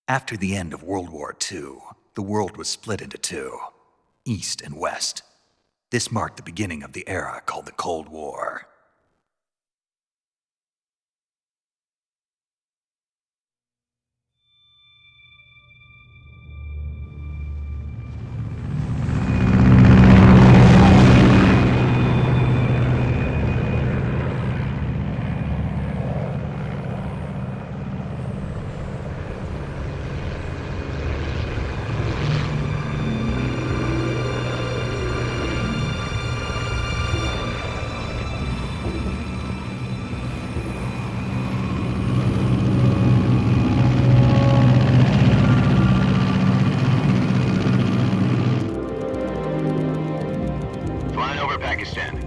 After the end of World War II, the world was split into two, East and West. This marked the beginning of the era called the Cold War.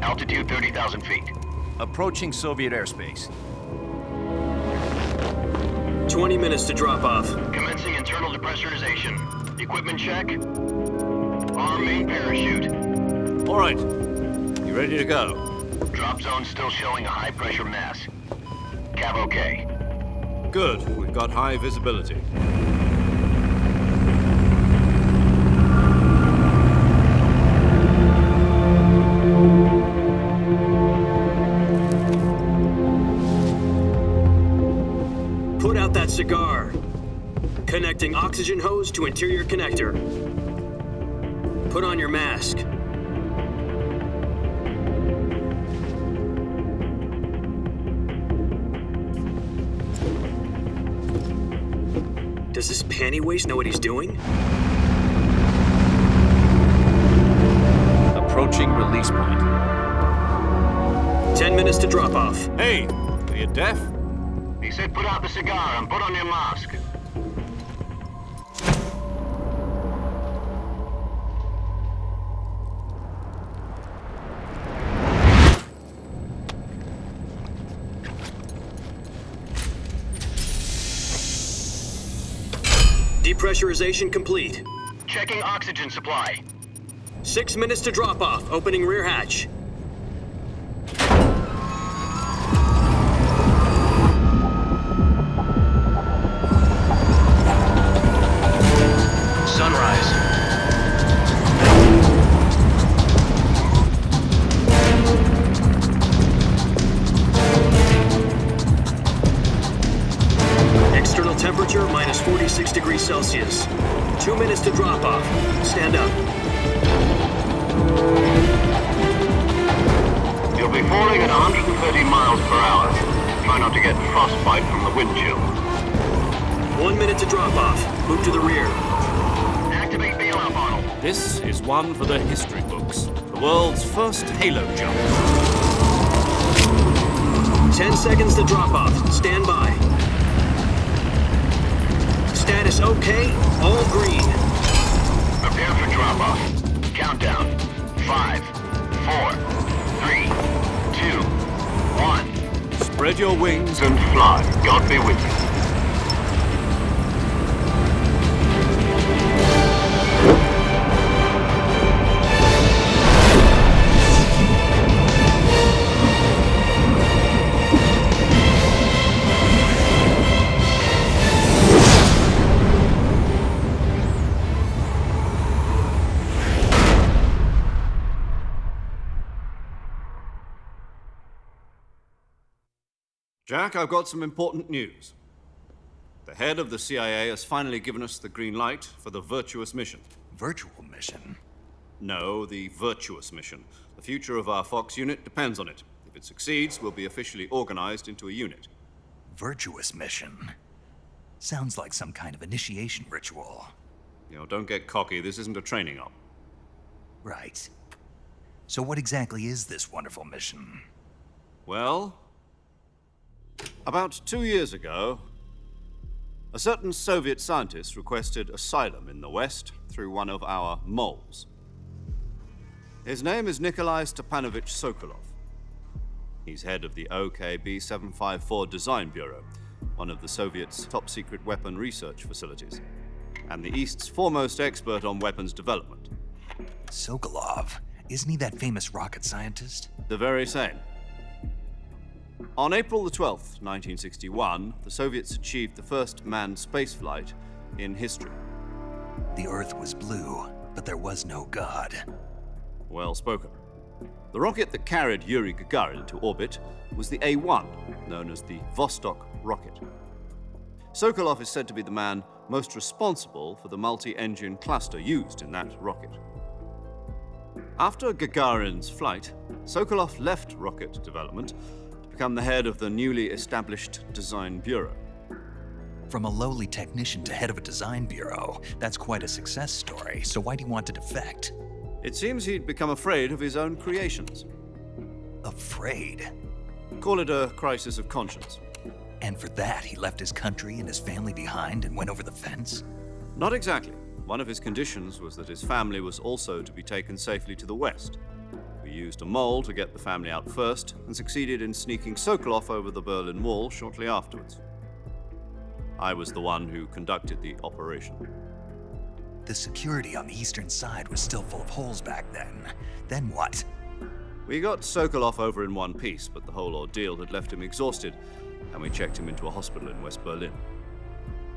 Altitude 30,000 feet. Approaching Soviet airspace. 20 minutes to drop off. Commencing internal depressurization. Equipment check. Arm main parachute. All right. You ready to go? Drop zone still showing a high pressure mass. Cav okay. Good. We've got high visibility. Put out that cigar. Connecting oxygen hose to interior connector. Put on your mask. Does this panty waste know what he's doing? Approaching release point. 10 minutes to drop off. Hey, are you deaf? He said put out the cigar and put on your mask. Depressurization complete. Checking oxygen supply. 6 minutes to drop off. Opening rear hatch. Sunrise. External temperature minus 46 degrees Celsius. 2 minutes to drop off. Stand up. You'll be falling at 130 miles per hour. Try not to get frostbite from the wind chill. 1 minute to drop off. Move to the rear. Activate bailout model. This is one for the history books. The world's first halo jump. 10 seconds to drop off. Stand by. Status okay. All green. Prepare for drop off. Countdown. 5, 4, 3, 2, 1. Spread your wings And fly. God be with you. Jack, I've got some important news. The head of the CIA has finally given us the green light for the virtuous mission. Virtual mission? No, the virtuous mission. The future of our Fox unit depends on it. If it succeeds, we'll be officially organized into a unit. Virtuous mission? Sounds like some kind of initiation ritual. You know, don't get cocky. This isn't a training op. Right. So what exactly is this wonderful mission? Well, about 2 years ago, a certain Soviet scientist requested asylum in the West through one of our moles. His name is Nikolai Stepanovich Sokolov. He's head of the OKB 754 Design Bureau, one of the Soviets' top-secret weapon research facilities, and the East's foremost expert on weapons development. Sokolov? Isn't he that famous rocket scientist? The very same. On April the 12th, 1961, the Soviets achieved the first manned spaceflight in history. The Earth was blue, but there was no God. Well spoken. The rocket that carried Yuri Gagarin into orbit was the A-1, known as the Vostok rocket. Sokolov is said to be the man most responsible for the multi-engine cluster used in that rocket. After Gagarin's flight, Sokolov left rocket development to become the head of the newly established Design Bureau. From a lowly technician to head of a design bureau, that's quite a success story, so why'd he want to defect? It seems he'd become afraid of his own creations. Afraid? Call it a crisis of conscience. And for that, he left his country and his family behind and went over the fence? Not exactly. One of his conditions was that his family was also to be taken safely to the west. We used a mole to get the family out first and succeeded in sneaking Sokolov over the Berlin Wall shortly afterwards. I was the one who conducted the operation. The security on the eastern side was still full of holes back then. Then what? We got Sokolov over in one piece, but the whole ordeal had left him exhausted, and we checked him into a hospital in West Berlin.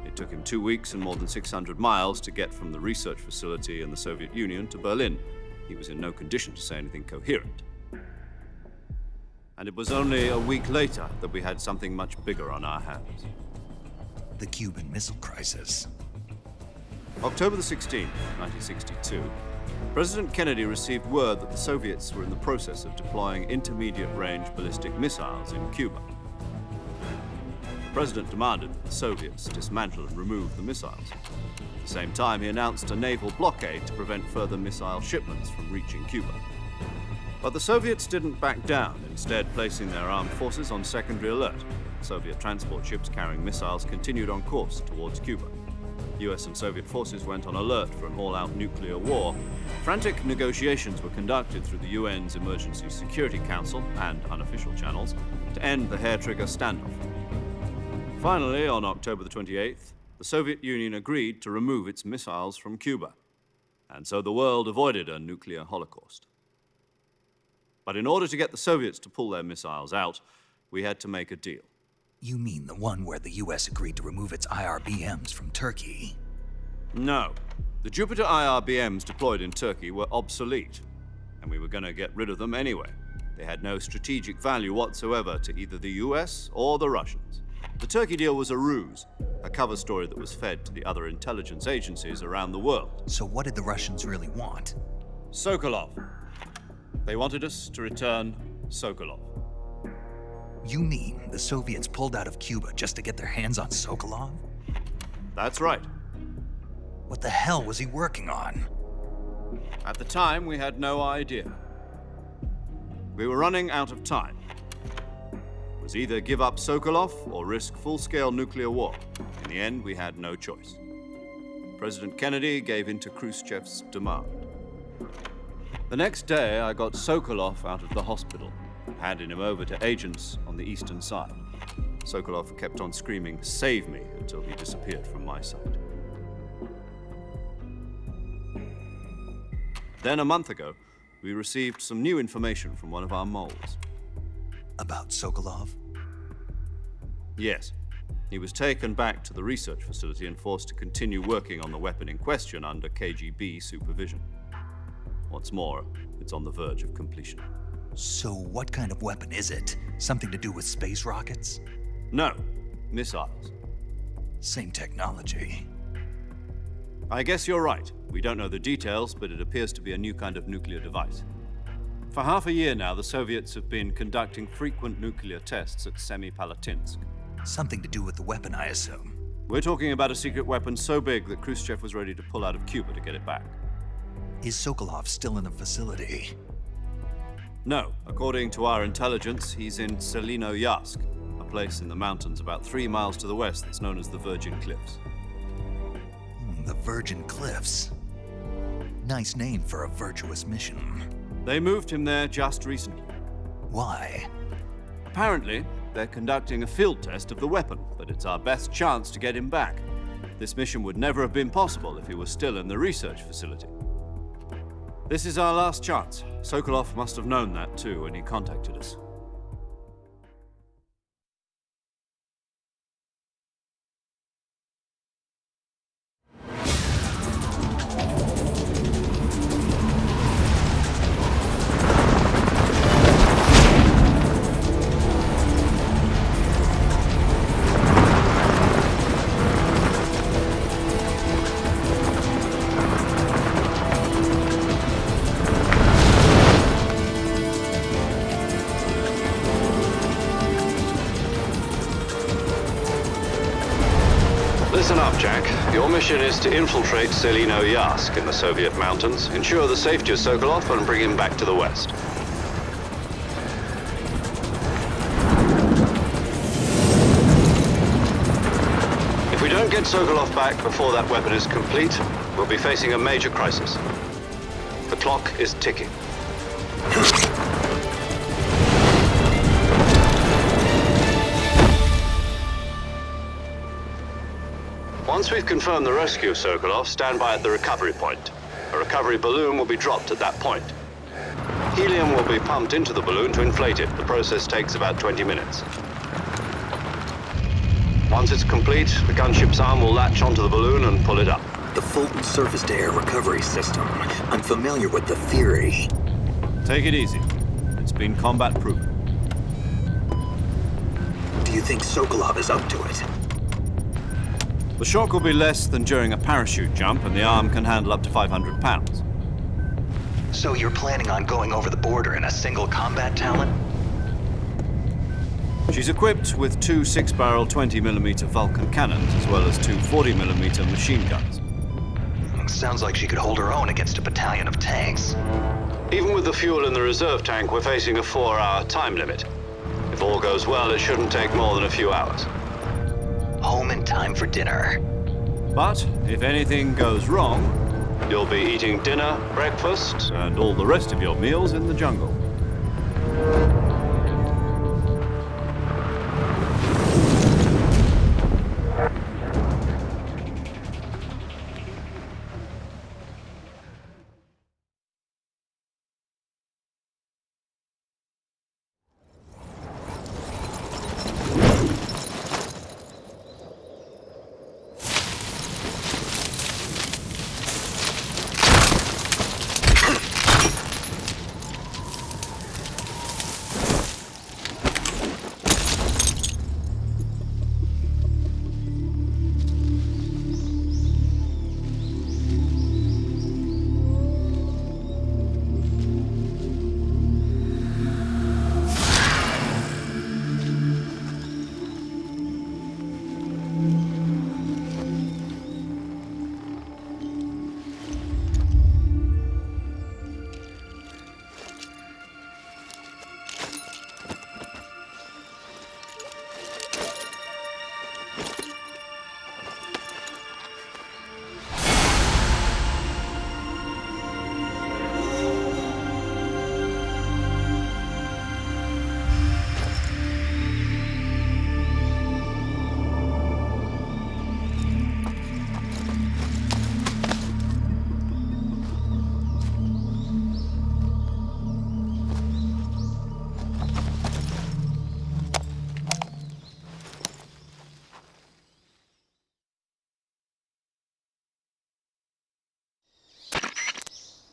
It took him 2 weeks and more than 600 miles to get from the research facility in the Soviet Union to Berlin. He was in no condition to say anything coherent. And it was only a week later that we had something much bigger on our hands. The Cuban Missile Crisis. October the 16th, 1962, President Kennedy received word that the Soviets were in the process of deploying intermediate-range ballistic missiles in Cuba. The President demanded that the Soviets dismantle and remove the missiles. At the same time, he announced a naval blockade to prevent further missile shipments from reaching Cuba. But the Soviets didn't back down, instead placing their armed forces on secondary alert. Soviet transport ships carrying missiles continued on course towards Cuba. US and Soviet forces went on alert for an all-out nuclear war. Frantic negotiations were conducted through the UN's Emergency Security Council and unofficial channels to end the hair-trigger standoff. Finally, on October the 28th, the Soviet Union agreed to remove its missiles from Cuba, and so the world avoided a nuclear holocaust. But in order to get the Soviets to pull their missiles out, we had to make a deal. You mean the one where the US agreed to remove its IRBMs from Turkey? No. The Jupiter IRBMs deployed in Turkey were obsolete, and we were going to get rid of them anyway. They had no strategic value whatsoever to either the US or the Russians. The Turkey deal was a ruse, a cover story that was fed to the other intelligence agencies around the world. So what did the Russians really want? Sokolov. They wanted us to return Sokolov. You mean the Soviets pulled out of Cuba just to get their hands on Sokolov? That's right. What the hell was he working on? At the time, we had no idea. We were running out of time. It was either give up Sokolov or risk full-scale nuclear war. In the end, we had no choice. President Kennedy gave in to Khrushchev's demand. The next day, I got Sokolov out of the hospital, handing him over to agents on the eastern side. Sokolov kept on screaming, "Save me," until he disappeared from my sight. Then a month ago, we received some new information from one of our moles. About Sokolov? Yes. He was taken back to the research facility and forced to continue working on the weapon in question under KGB supervision. What's more, it's on the verge of completion. So what kind of weapon is it? Something to do with space rockets? No, missiles. Same technology. I guess you're right. We don't know the details, but it appears to be a new kind of nuclear device. For half a year now, the Soviets have been conducting frequent nuclear tests at Semipalatinsk. Something to do with the weapon, I assume. We're talking about a secret weapon so big that Khrushchev was ready to pull out of Cuba to get it back. Is Sokolov still in the facility? No. According to our intelligence, he's in Selinoyarsk, a place in the mountains about 3 miles to the west that's known as the Virgin Cliffs. The Virgin Cliffs. Nice name for a virtuous mission. They moved him there just recently. Why? Apparently, they're conducting a field test of the weapon, but it's our best chance to get him back. This mission would never have been possible if he was still in the research facility. This is our last chance. Sokolov must have known that too when he contacted us. Your mission is to infiltrate Selino-Yask in the Soviet mountains, ensure the safety of Sokolov, and bring him back to the West. If we don't get Sokolov back before that weapon is complete, we'll be facing a major crisis. The clock is ticking. Once we've confirmed the rescue of Sokolov, stand by at the recovery point. A recovery balloon will be dropped at that point. Helium will be pumped into the balloon to inflate it. The process takes about 20 minutes. Once it's complete, the gunship's arm will latch onto the balloon and pull it up. The Fulton surface-to-air recovery system. I'm familiar with the theory. Take it easy. It's been combat-proven. Do you think Sokolov is up to it? The shock will be less than during a parachute jump, and the arm can handle up to 500 pounds. So you're planning on going over the border in a single combat talon? She's equipped with two 6-barrel 20mm Vulcan cannons, as well as two 40mm machine guns. Sounds like she could hold her own against a battalion of tanks. Even with the fuel in the reserve tank, we're facing a 4-hour time limit. If all goes well, it shouldn't take more than a few hours. Home in time for dinner. But if anything goes wrong, you'll be eating dinner, breakfast, and all the rest of your meals in the jungle.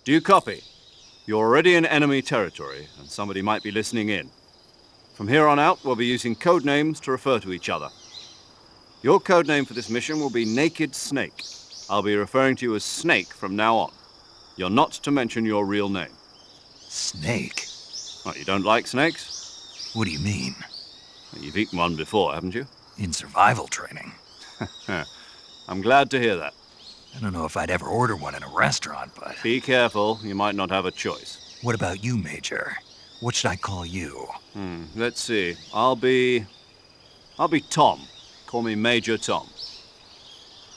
Do you copy? You're already in enemy territory, and somebody might be listening in. From here on out, we'll be using code names to refer to each other. Your code name for this mission will be Naked Snake. I'll be referring to you as Snake from now on. You're not to mention your real name. Snake? What, you don't like snakes? What do you mean? You've eaten one before, haven't you? In survival training. I'm glad to hear that. I don't know if I'd ever order one in a restaurant, but... Be careful, you might not have a choice. What about you, Major? What should I call you? Let's see. I'll be Tom. Call me Major Tom.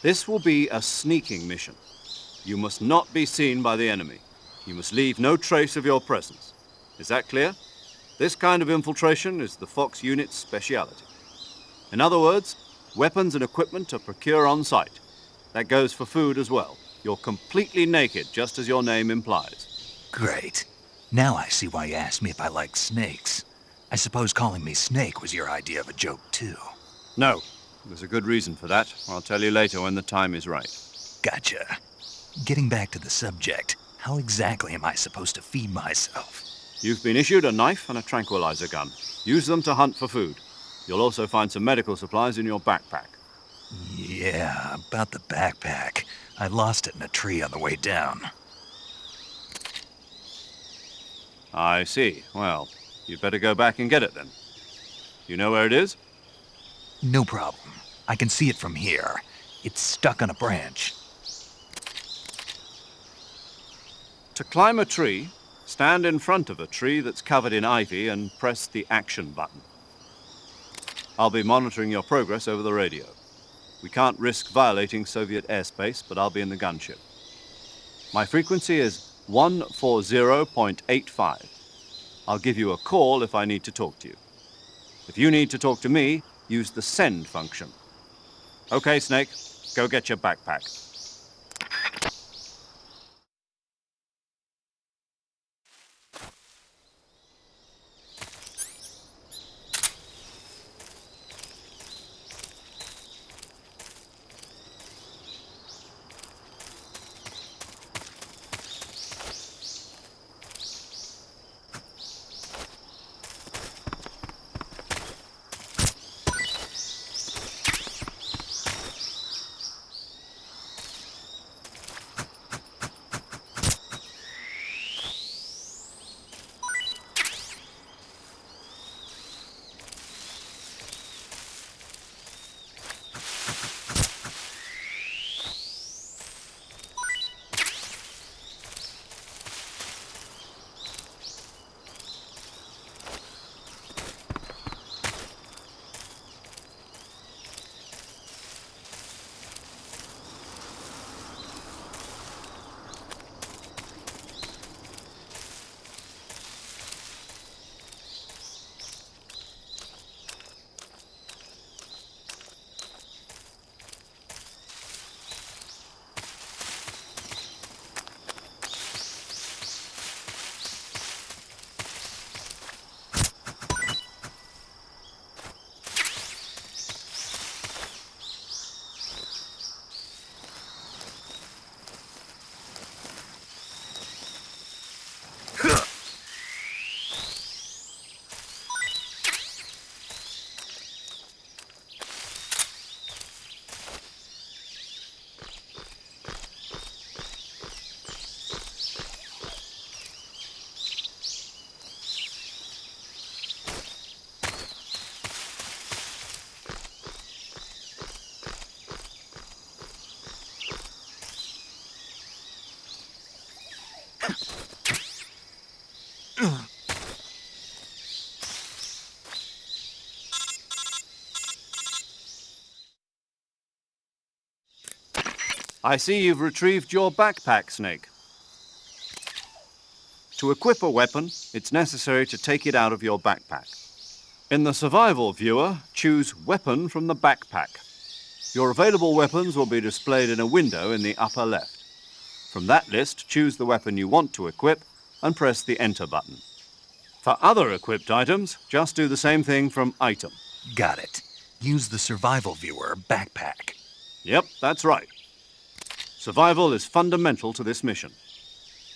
This will be a sneaking mission. You must not be seen by the enemy. You must leave no trace of your presence. Is that clear? This kind of infiltration is the Fox unit's speciality. In other words, weapons and equipment are procured on site. That goes for food as well. You're completely naked, just as your name implies. Great. Now I see why you asked me if I like snakes. I suppose calling me Snake was your idea of a joke, too. No. There's a good reason for that. I'll tell you later when the time is right. Gotcha. Getting back to the subject, how exactly am I supposed to feed myself? You've been issued a knife and a tranquilizer gun. Use them to hunt for food. You'll also find some medical supplies in your backpack. Yeah, about the backpack. I lost it in a tree on the way down. I see. Well, you'd better go back and get it then. You know where it is? No problem. I can see it from here. It's stuck on a branch. To climb a tree, stand in front of a tree that's covered in ivy and press the action button. I'll be monitoring your progress over the radio. We can't risk violating Soviet airspace, but I'll be in the gunship. My frequency is 140.85. I'll give you a call if I need to talk to you. If you need to talk to me, use the send function. Okay, Snake, go get your backpack. I see you've retrieved your backpack, Snake. To equip a weapon, it's necessary to take it out of your backpack. In the survival viewer, choose Weapon from the backpack. Your available weapons will be displayed in a window in the upper left. From that list, choose the weapon you want to equip and press the Enter button. For other equipped items, just do the same thing from Item. Got it. Use the survival viewer backpack. Yep, that's right. Survival is fundamental to this mission.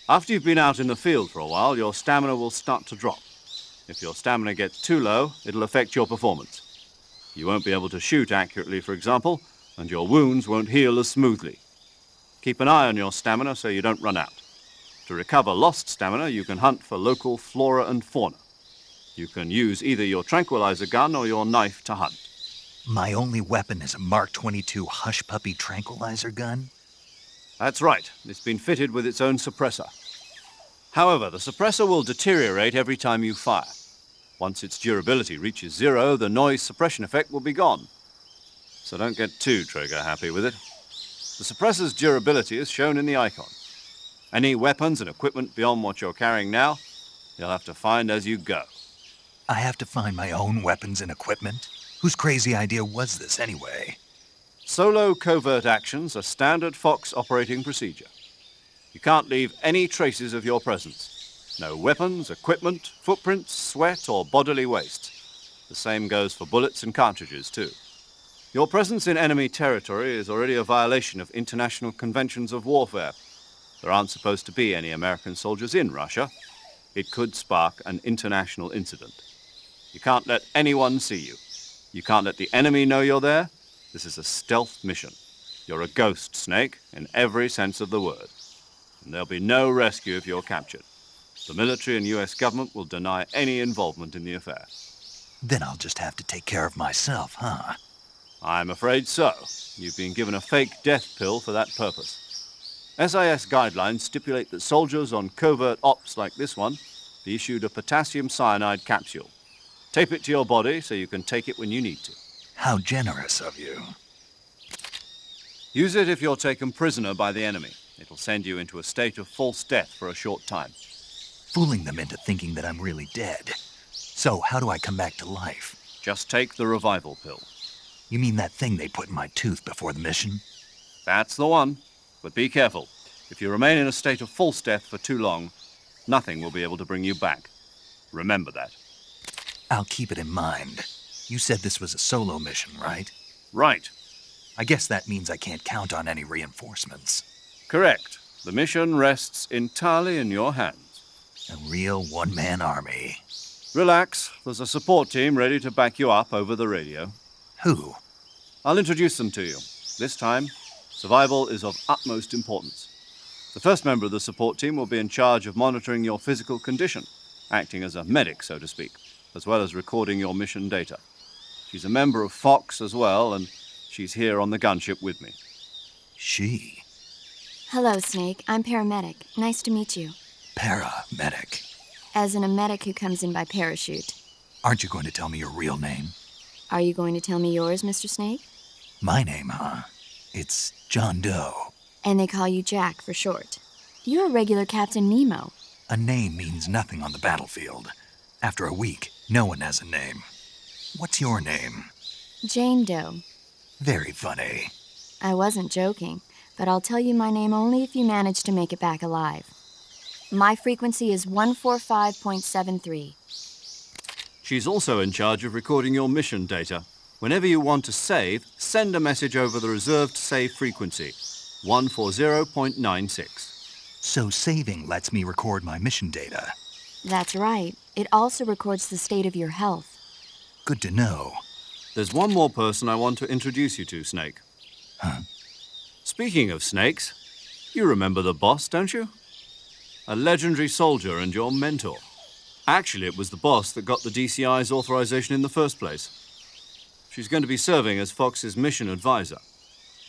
After you've been out in the field for a while, your stamina will start to drop. If your stamina gets too low, it'll affect your performance. You won't be able to shoot accurately, for example, and your wounds won't heal as smoothly. Keep an eye on your stamina so you don't run out. To recover lost stamina, you can hunt for local flora and fauna. You can use either your tranquilizer gun or your knife to hunt. My only weapon is a Mark 22 Hush Puppy tranquilizer gun? That's right. It's been fitted with its own suppressor. However, the suppressor will deteriorate every time you fire. Once its durability reaches 0, the noise suppression effect will be gone. So don't get too trigger-happy with it. The suppressor's durability is shown in the icon. Any weapons and equipment beyond what you're carrying now, you'll have to find as you go. I have to find my own weapons and equipment? Whose crazy idea was this anyway? Solo covert actions are standard Fox operating procedure. You can't leave any traces of your presence. No weapons, equipment, footprints, sweat, or bodily waste. The same goes for bullets and cartridges, too. Your presence in enemy territory is already a violation of international conventions of warfare. There aren't supposed to be any American soldiers in Russia. It could spark an international incident. You can't let anyone see you. You can't let the enemy know you're there. This is a stealth mission. You're a ghost, Snake, in every sense of the word. And there'll be no rescue if you're captured. The military and US government will deny any involvement in the affair. Then I'll just have to take care of myself, huh? I'm afraid so. You've been given a fake death pill for that purpose. SIS guidelines stipulate that soldiers on covert ops like this one be issued a potassium cyanide capsule. Tape it to your body so you can take it when you need to. How generous of you. Use it if you're taken prisoner by the enemy. It'll send you into a state of false death for a short time. Fooling them into thinking that I'm really dead. So, how do I come back to life? Just take the revival pill. You mean that thing they put in my tooth before the mission? That's the one. But be careful. If you remain in a state of false death for too long, nothing will be able to bring you back. Remember that. I'll keep it in mind. You said this was a solo mission, right? Right. I guess that means I can't count on any reinforcements. Correct. The mission rests entirely in your hands. A real one-man army. Relax. There's a support team ready to back you up over the radio. Who? I'll introduce them to you. This time, survival is of utmost importance. The first member of the support team will be in charge of monitoring your physical condition, acting as a medic, so to speak, as well as recording your mission data. She's a member of Fox as well, and she's here on the gunship with me. She? Hello, Snake. I'm paramedic. Nice to meet you. Paramedic. As in a medic who comes in by parachute. Aren't you going to tell me your real name? Are you going to tell me yours, Mr. Snake? My name, huh? It's John Doe. And they call you Jack for short. You're a regular Captain Nemo. A name means nothing on the battlefield. After a week, no one has a name. What's your name? Jane Doe. Very funny. I wasn't joking, but I'll tell you my name only if you manage to make it back alive. My frequency is 145.73. She's also in charge of recording your mission data. Whenever you want to save, send a message over the reserved save frequency, 140.96. So saving lets me record my mission data. That's right. It also records the state of your health. Good to know. There's one more person I want to introduce you to, Snake. Huh? Speaking of snakes, you remember the boss, don't you? A legendary soldier and your mentor. Actually, it was the boss that got the DCI's authorization in the first place. She's going to be serving as Fox's mission advisor.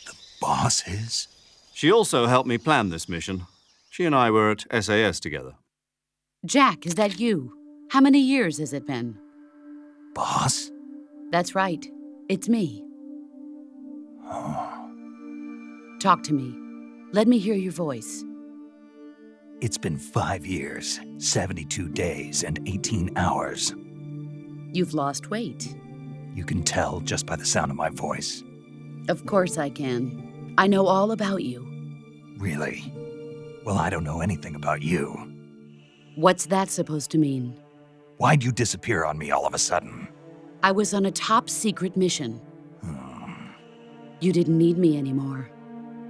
The boss is? She also helped me plan this mission. She and I were at SAS together. Jack, is that you? How many years has it been? Boss? That's right. It's me. Talk to me. Let me hear your voice. It's been 5 years, 72 days, and 18 hours. You've lost weight. You can tell just by the sound of my voice. Of course I can. I know all about you. Really? Well, I don't know anything about you. What's that supposed to mean? Why'd you disappear on me all of a sudden? I was on a top-secret mission. You didn't need me anymore.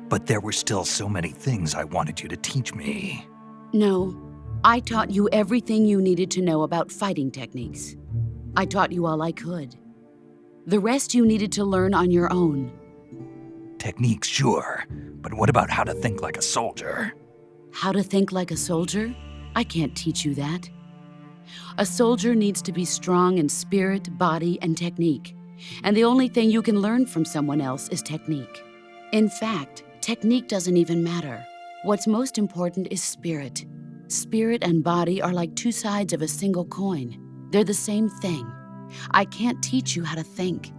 But there were still so many things I wanted you to teach me. No, I taught you everything you needed to know about fighting techniques. I taught you all I could. The rest you needed to learn on your own. Techniques, sure. But what about how to think like a soldier? How to think like a soldier? I can't teach you that. A soldier needs to be strong in spirit, body, and technique. And the only thing you can learn from someone else is technique. In fact, technique doesn't even matter. What's most important is spirit. Spirit and body are like two sides of a single coin. They're the same thing. I can't teach you how to think.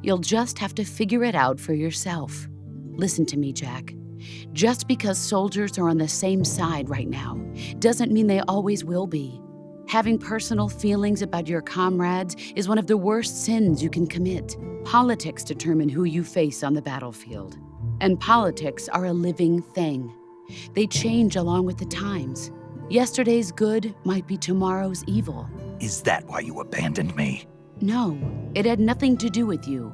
You'll just have to figure it out for yourself. Listen to me, Jack. Just because soldiers are on the same side right now doesn't mean they always will be. Having personal feelings about your comrades is one of the worst sins you can commit. Politics determine who you face on the battlefield. And politics are a living thing. They change along with the times. Yesterday's good might be tomorrow's evil. Is that why you abandoned me? No, it had nothing to do with you.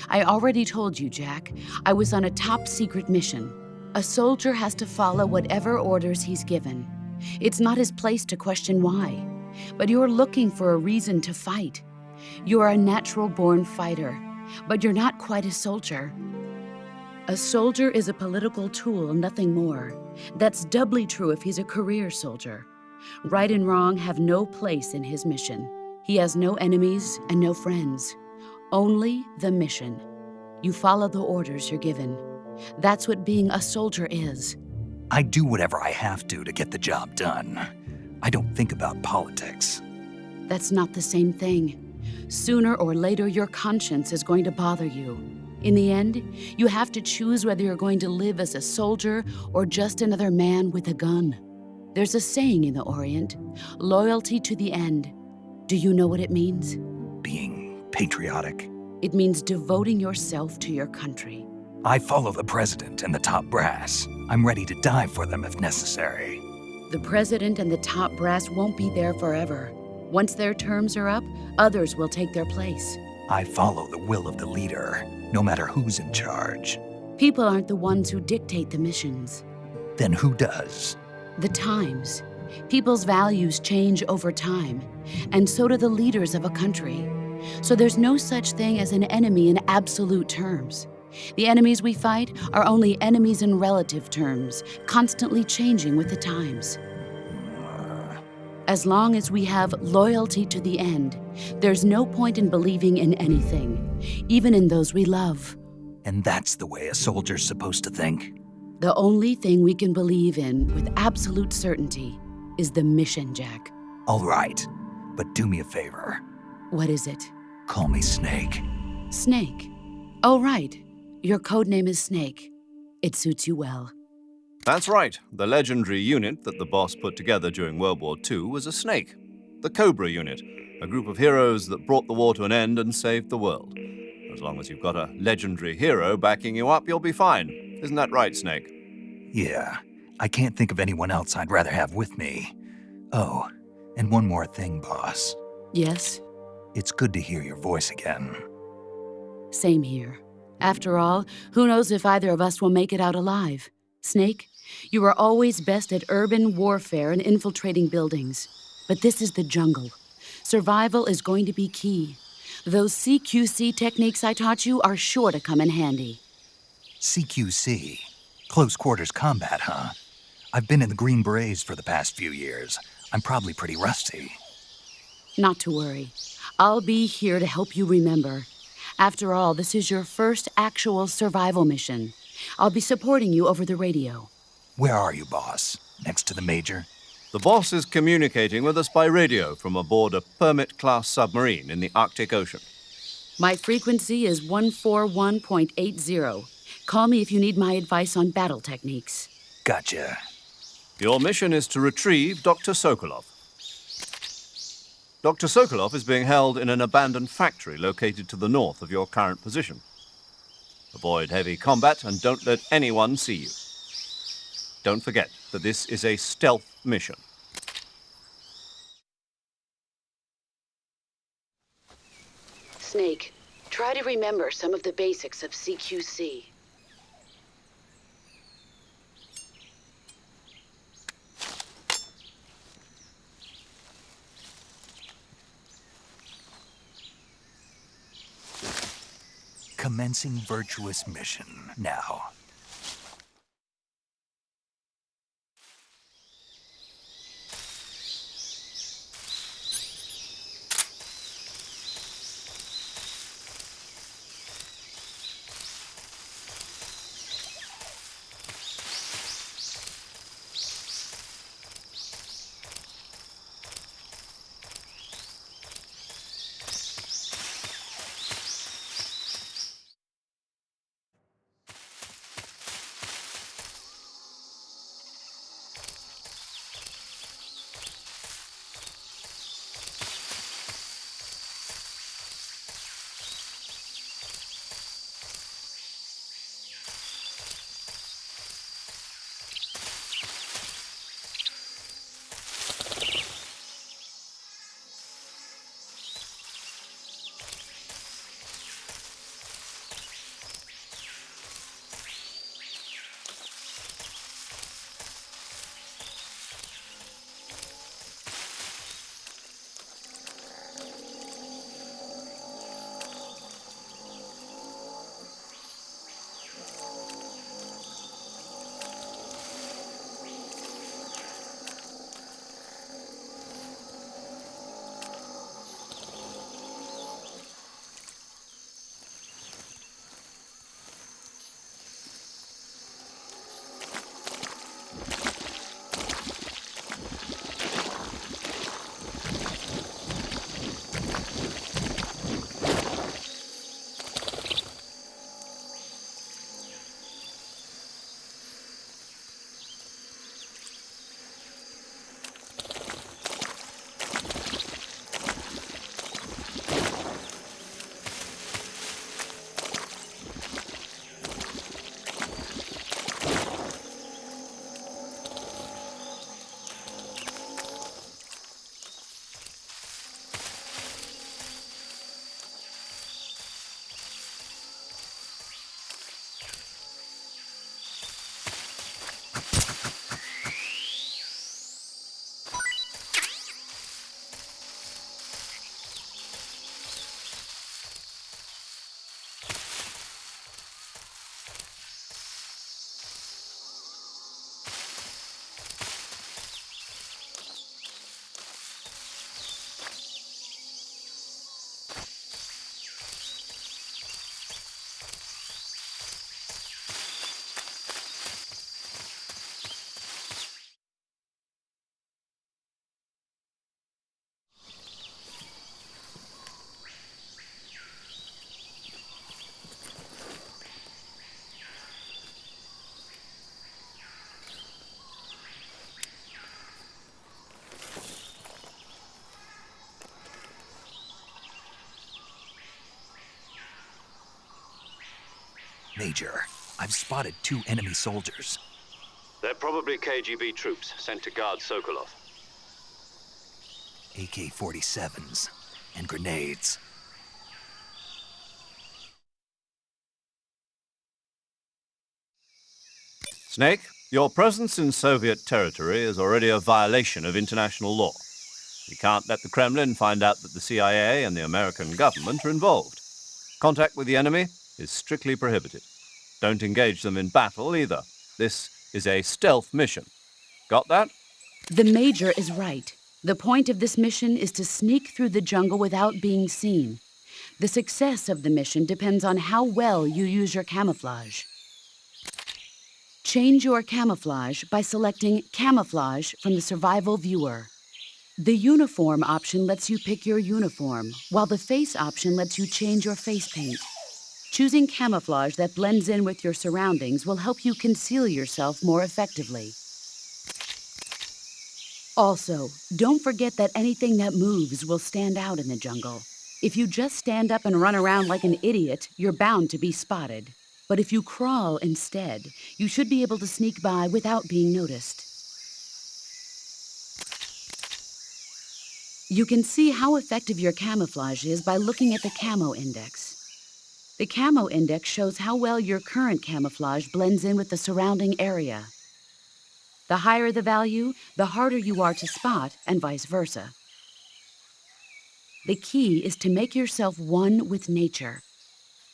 I already told you, Jack. I was on a top-secret mission. A soldier has to follow whatever orders he's given. It's not his place to question why. But you're looking for a reason to fight. You're a natural-born fighter, but you're not quite a soldier. A soldier is a political tool, nothing more. That's doubly true if he's a career soldier. Right and wrong have no place in his mission. He has no enemies and no friends. Only the mission. You follow the orders you're given. That's what being a soldier is. I do whatever I have to get the job done. I don't think about politics. That's not the same thing. Sooner or later, your conscience is going to bother you. In the end, you have to choose whether you're going to live as a soldier or just another man with a gun. There's a saying in the Orient, loyalty to the end. Do you know what it means? Being patriotic. It means devoting yourself to your country. I follow the president and the top brass. I'm ready to die for them if necessary. The president and the top brass won't be there forever. Once their terms are up, others will take their place. I follow the will of the leader, no matter who's in charge. People aren't the ones who dictate the missions. Then who does? The times. People's values change over time, and so do the leaders of a country. So there's no such thing as an enemy in absolute terms. The enemies we fight are only enemies in relative terms, constantly changing with the times. As long as we have loyalty to the end, there's no point in believing in anything, even in those we love. And that's the way a soldier's supposed to think? The only thing we can believe in with absolute certainty is the mission, Jack. All right, but do me a favor. What is it? Call me Snake. Snake. Oh, right. Your code name is Snake. It suits you well. That's right. The legendary unit that the boss put together during World War II was a snake. The Cobra unit, a group of heroes that brought the war to an end and saved the world. As long as you've got a legendary hero backing you up, you'll be fine. Isn't that right, Snake? Yeah, I can't think of anyone else I'd rather have with me. Oh, and one more thing, boss. Yes? It's good to hear your voice again. Same here. After all, who knows if either of us will make it out alive? Snake, you are always best at urban warfare and infiltrating buildings. But this is the jungle. Survival is going to be key. Those CQC techniques I taught you are sure to come in handy. CQC? Close quarters combat, huh? I've been in the Green Berets for the past few years. I'm probably pretty rusty. Not to worry. I'll be here to help you remember. After all, this is your first actual survival mission. I'll be supporting you over the radio. Where are you, boss? Next to the major? The boss is communicating with us by radio from aboard a Permit-class submarine in the Arctic Ocean. My frequency is 141.80. Call me if you need my advice on battle techniques. Gotcha. Your mission is to retrieve Dr. Sokolov. Dr. Sokolov is being held in an abandoned factory located to the north of your current position. Avoid heavy combat and don't let anyone see you. Don't forget that this is a stealth mission. Snake, try to remember some of the basics of CQC. Commencing virtuous mission now. Major, I've spotted 2 enemy soldiers. They're probably KGB troops sent to guard Sokolov. AK-47s and grenades. Snake, your presence in Soviet territory is already a violation of international law. You can't let the Kremlin find out that the CIA and the American government are involved. Contact with the enemy is strictly prohibited. Don't engage them in battle either. This is a stealth mission. Got that? The Major is right. The point of this mission is to sneak through the jungle without being seen. The success of the mission depends on how well you use your camouflage. Change your camouflage by selecting Camouflage from the Survival Viewer. The Uniform option lets you pick your uniform, while the Face option lets you change your face paint. Choosing camouflage that blends in with your surroundings will help you conceal yourself more effectively. Also, don't forget that anything that moves will stand out in the jungle. If you just stand up and run around like an idiot, you're bound to be spotted. But if you crawl instead, you should be able to sneak by without being noticed. You can see how effective your camouflage is by looking at the Camo Index. The Camo Index shows how well your current camouflage blends in with the surrounding area. The higher the value, the harder you are to spot, and vice versa. The key is to make yourself one with nature.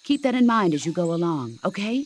Keep that in mind as you go along, okay?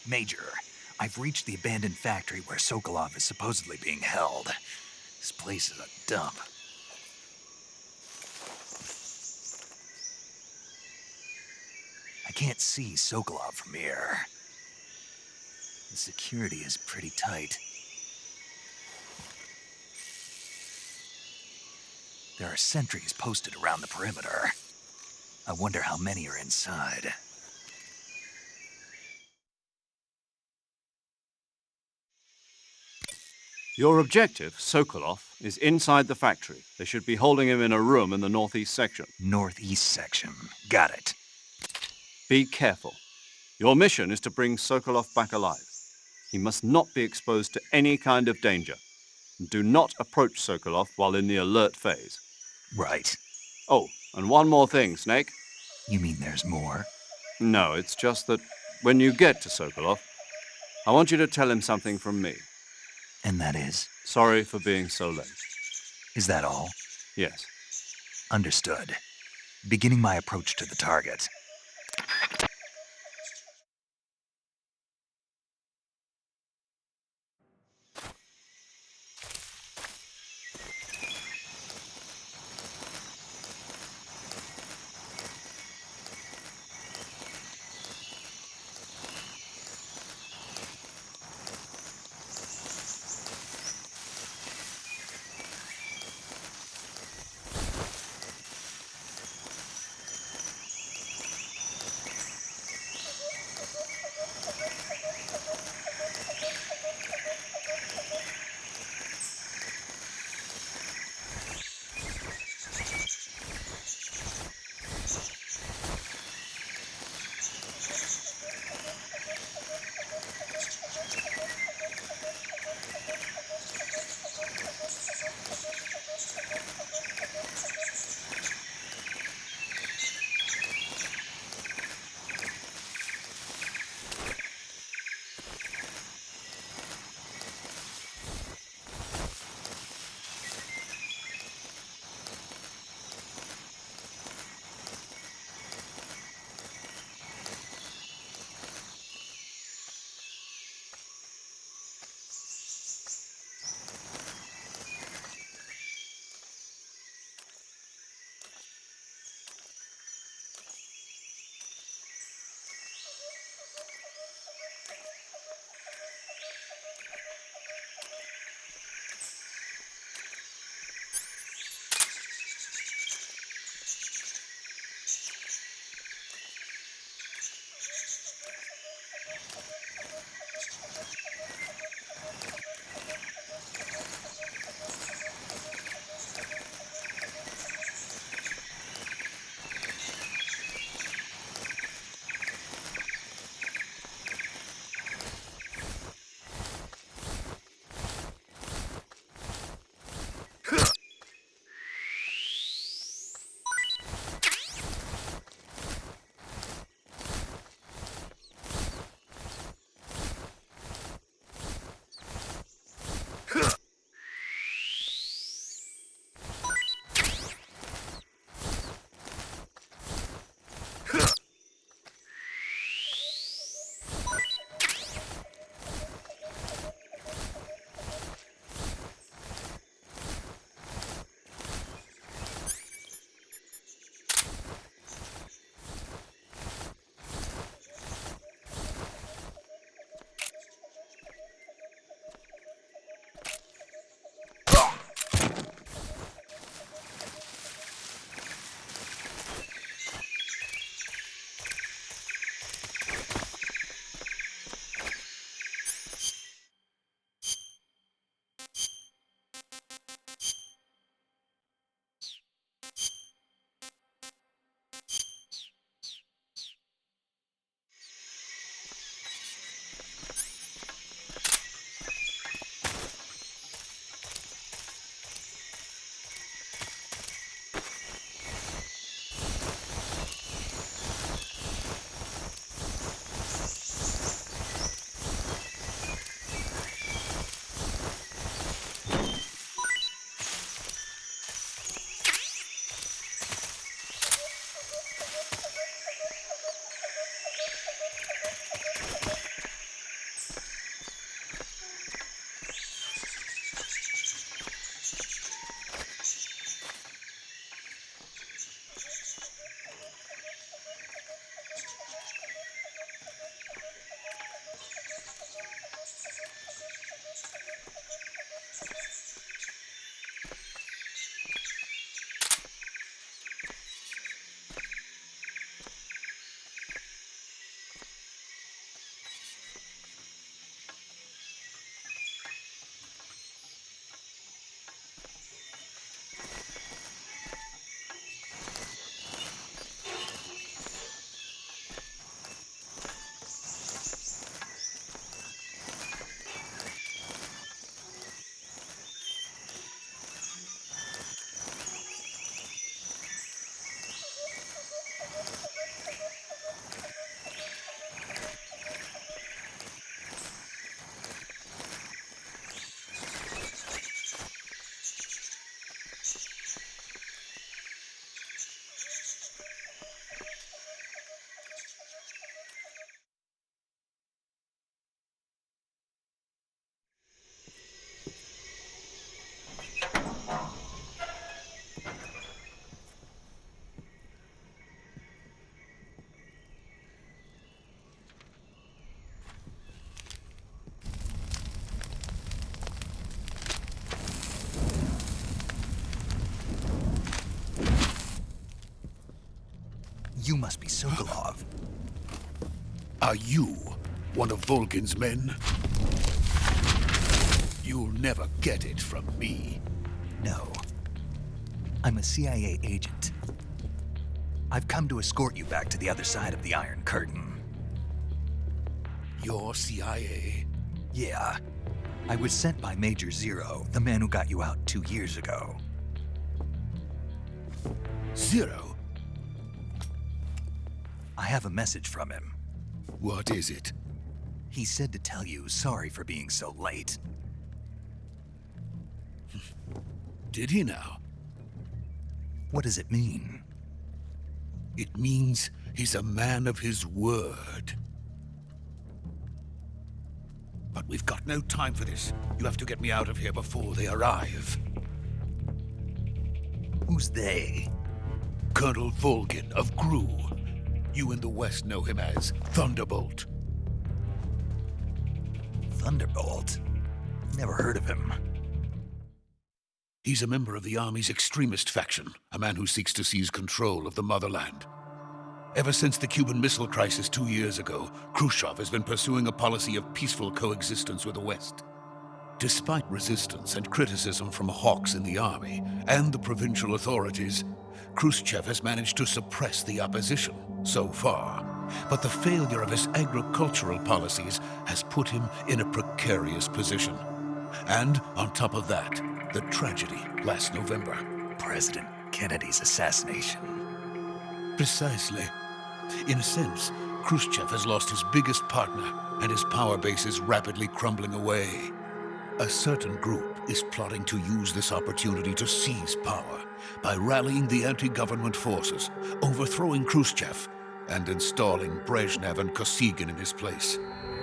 Major, I've reached the abandoned factory where Sokolov is supposedly being held. This place is a dump. I can't see Sokolov from here. The security is pretty tight. There are sentries posted around the perimeter. I wonder how many are inside. Your objective, Sokolov, is inside the factory. They should be holding him in a room in the northeast section. Northeast section. Got it. Be careful. Your mission is to bring Sokolov back alive. He must not be exposed to any kind of danger. Do not approach Sokolov while in the alert phase. Right. Oh, and one more thing, Snake. You mean there's more? No, it's just that when you get to Sokolov, I want you to tell him something from me. And that is? Sorry for being so late. Is that all? Yes. Understood. Beginning my approach to the target. must be Sokolov. Are you one of Volgin's men? You'll never get it from me. No. I'm a CIA agent. I've come to escort you back to the other side of the Iron Curtain. You're CIA? Yeah. I was sent by Major Zero, the man who got you out 2 years ago. Zero? I have a message from him. What is it? He said to tell you sorry for being so late. Did he now? What does it mean? It means he's a man of his word. But we've got no time for this. You'll have to get me out of here before they arrive. Who's they? Colonel Volgin of GRU. You in the West know him as Thunderbolt. Thunderbolt? Never heard of him. He's a member of the Army's extremist faction, a man who seeks to seize control of the motherland. Ever since the Cuban Missile Crisis 2 years ago, Khrushchev has been pursuing a policy of peaceful coexistence with the West. Despite resistance and criticism from hawks in the army and the provincial authorities, Khrushchev has managed to suppress the opposition so far. But the failure of his agricultural policies has put him in a precarious position. And on top of that, the tragedy last November. President Kennedy's assassination. Precisely. In a sense, Khrushchev has lost his biggest partner, and his power base is rapidly crumbling away. A certain group is plotting to use this opportunity to seize power by rallying the anti-government forces, overthrowing Khrushchev, and installing Brezhnev and Kosygin in his place.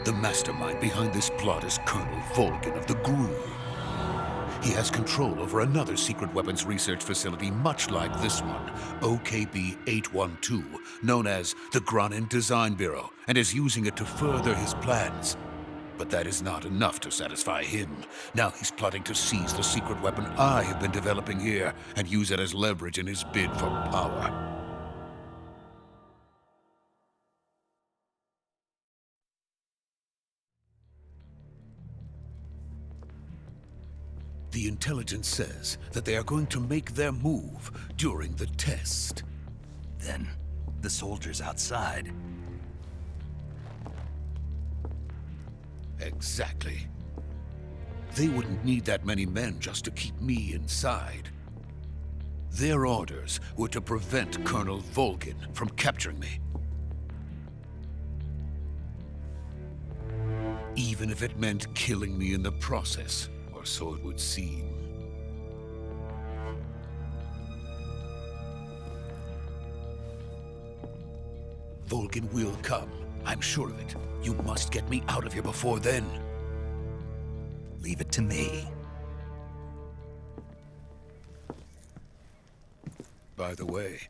The mastermind behind this plot is Colonel Volgin of the GRU. He has control over another secret weapons research facility much like this one, OKB-812, known as the Granin Design Bureau, and is using it to further his plans. But that is not enough to satisfy him. Now he's plotting to seize the secret weapon I have been developing here and use it as leverage in his bid for power. The intelligence says that they are going to make their move during the test. Then, the soldiers outside. Exactly. They wouldn't need that many men just to keep me inside. Their orders were to prevent Colonel Volgin from capturing me. Even if it meant killing me in the process. Or so it would seem. Volgin will come. I'm sure of it. You must get me out of here before then. Leave it to me. By the way,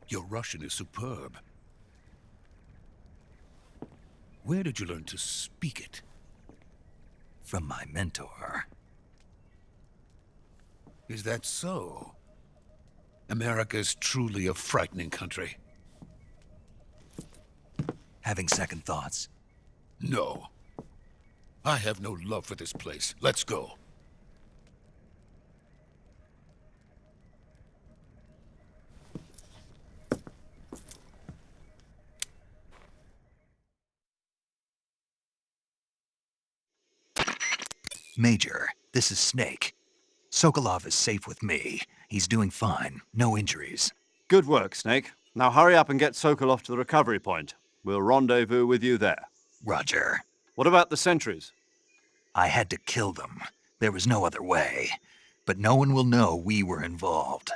your Russian is superb. Where did you learn to speak it? From my mentor. Is that so? America is truly a frightening country. Having second thoughts? No. I have no love for this place. Let's go. Major, this is Snake. Sokolov is safe with me. He's doing fine. No injuries. Good work, Snake. Now hurry up and get Sokolov to the recovery point. We'll rendezvous with you there. Roger. What about the sentries? I had to kill them. There was no other way. But no one will know we were involved.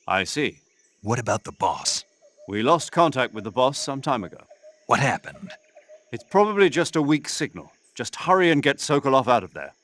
I see. What about the boss? We lost contact with the boss some time ago. What happened? It's probably just a weak signal. Just hurry and get Sokolov out of there.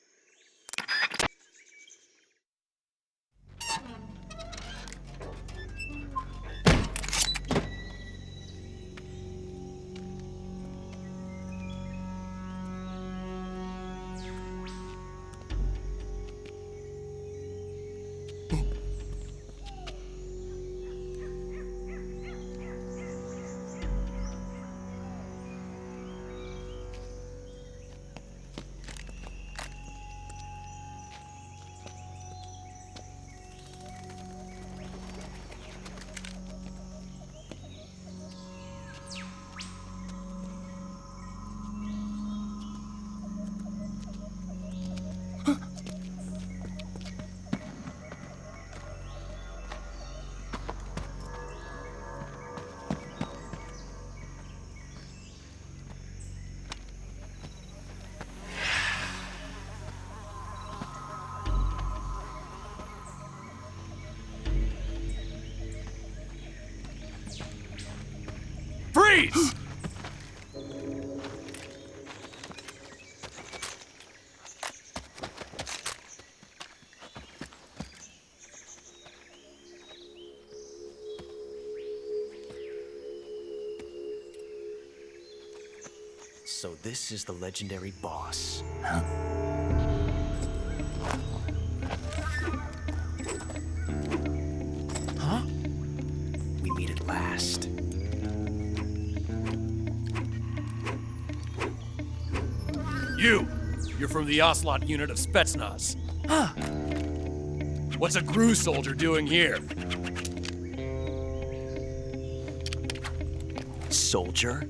Freeze! So this is the legendary boss. Huh? Huh? We meet at last. You're from the Ocelot unit of Spetsnaz. Huh. What's a GRU soldier doing here? Soldier?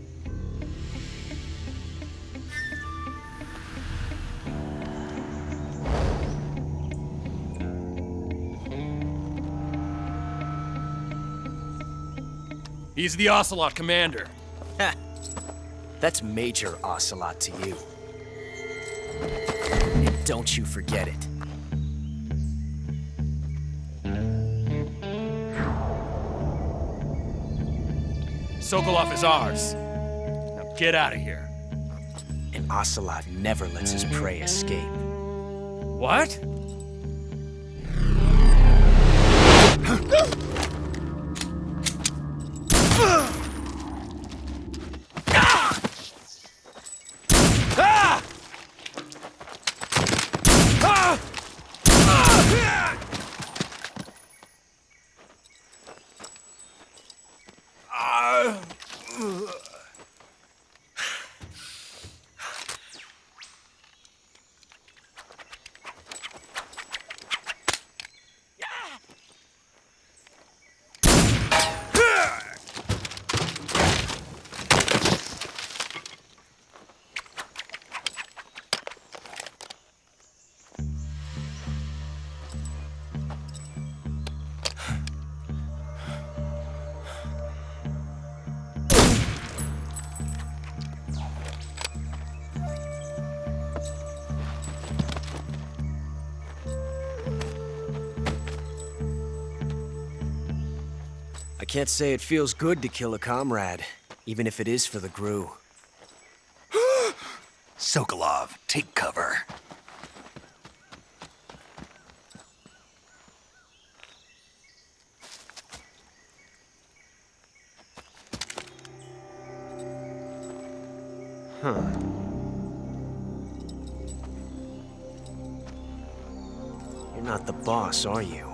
He's the Ocelot commander. Ha! That's Major Ocelot to you. And don't you forget it. Sokolov is ours. Now get out of here. And Ocelot never lets his prey escape. What? I can't say it feels good to kill a comrade, even if it is for the GRU. Sokolov, take cover. Huh. You're not the boss, are you?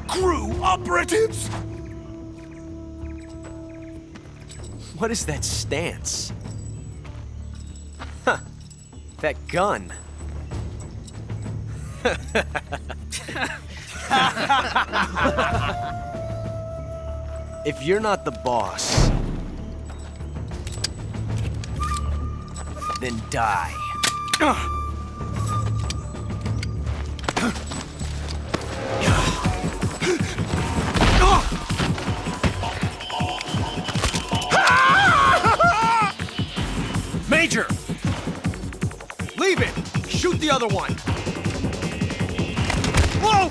GRU operatives! What is that stance? Huh. That gun. If you're not the boss, then die. Major! Leave it! Shoot the other one! Whoa!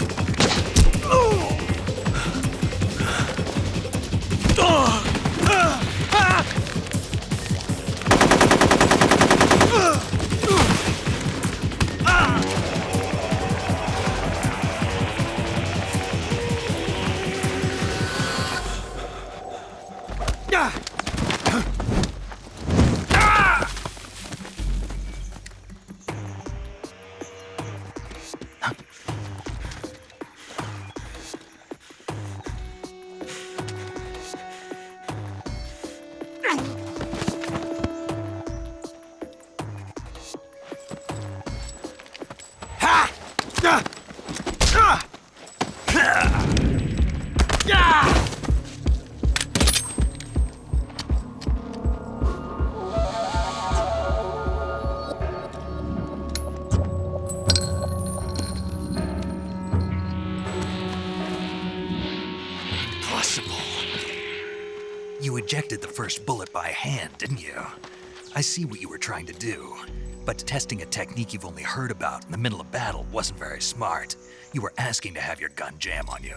You ejected the first bullet by hand, didn't you? I see what you were trying to do, but testing a technique you've only heard about in the middle of battle wasn't very smart. You were asking to have your gun jam on you.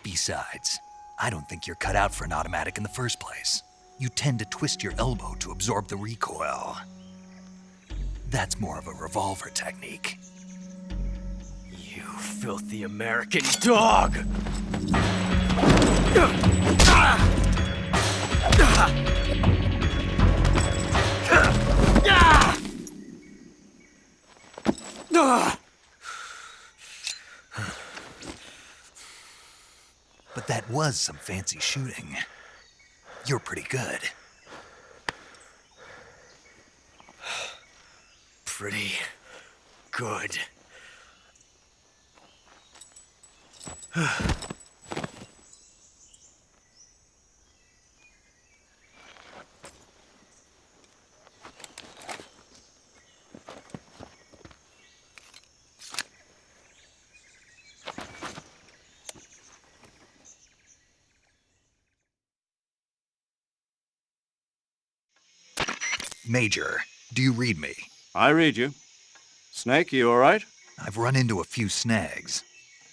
Besides, I don't think you're cut out for an automatic in the first place. You tend to twist your elbow to absorb the recoil. That's more of a revolver technique. You filthy American dog! But that was some fancy shooting. You're pretty good. Pretty good. Major, do you read me? I read you. Snake, you all right? I've run into a few snags.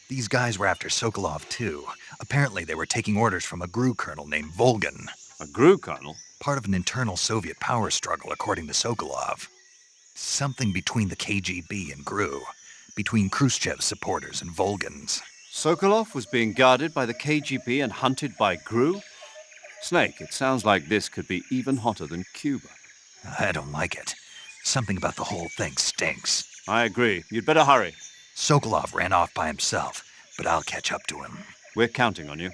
These guys were after Sokolov too. Apparently they were taking orders from a GRU colonel named Volgan. A GRU colonel? Part of an internal Soviet power struggle, according to Sokolov. Something between the KGB and GRU. Between Khrushchev's supporters and Volgan's. Sokolov was being guarded by the KGB and hunted by GRU? Snake, it sounds like this could be even hotter than Cuba. I don't like it. Something about the whole thing stinks. I agree. You'd better hurry. Sokolov ran off by himself, but I'll catch up to him. We're counting on you.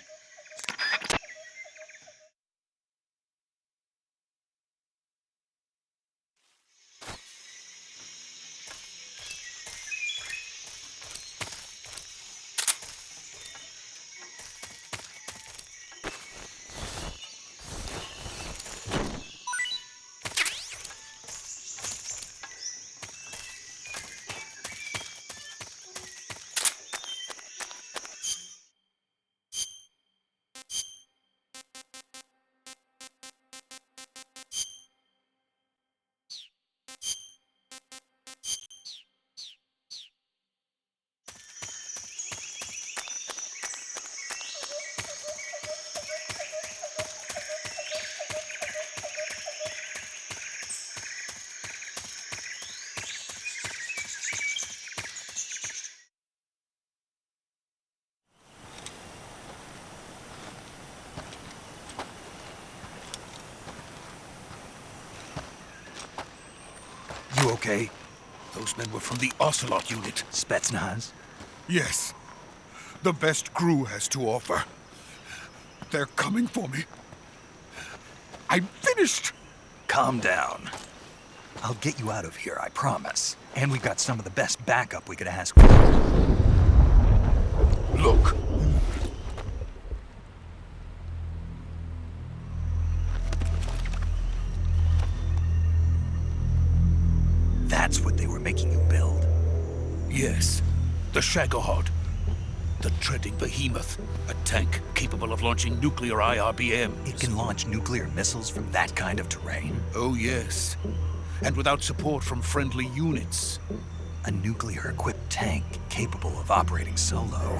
You okay? Those men were from the Ocelot unit. Spetsnaz? Yes. The best GRU has to offer. They're coming for me. I'm finished! Calm down. I'll get you out of here, I promise. And we've got some of the best backup we could ask for. Look. That's what they were making you build? Yes. The Shagohod. The treading behemoth. A tank capable of launching nuclear IRBMs. It can launch nuclear missiles from that kind of terrain? Oh, yes. And without support from friendly units. A nuclear-equipped tank capable of operating solo.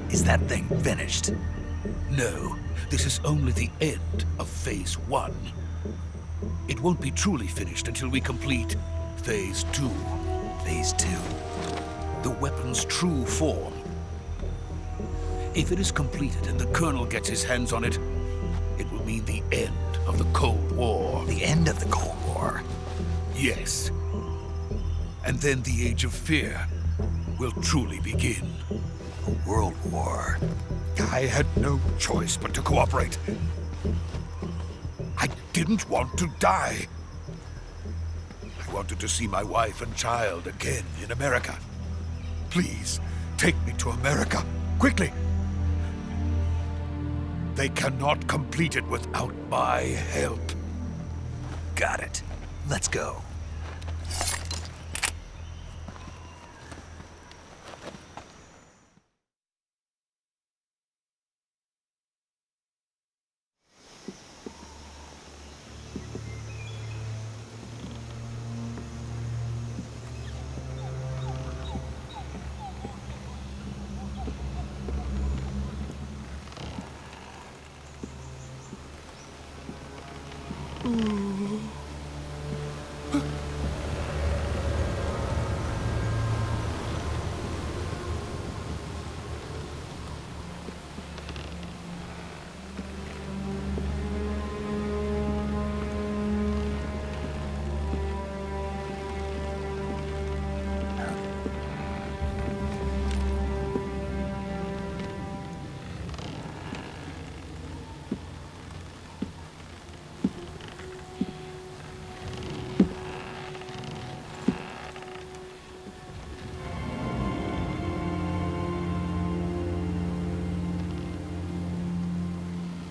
Is that thing finished? No. This is only the end of Phase 1. It won't be truly finished until we complete Phase 2. Phase 2? The weapon's true form. If it is completed and the Colonel gets his hands on it, it will mean the end of the Cold War. The end of the Cold War? Yes. And then the Age of Fear will truly begin. A world war. I had no choice but to cooperate. I didn't want to die. I wanted to see my wife and child again in America. Please, take me to America, quickly. They cannot complete it without my help. Got it. Let's go.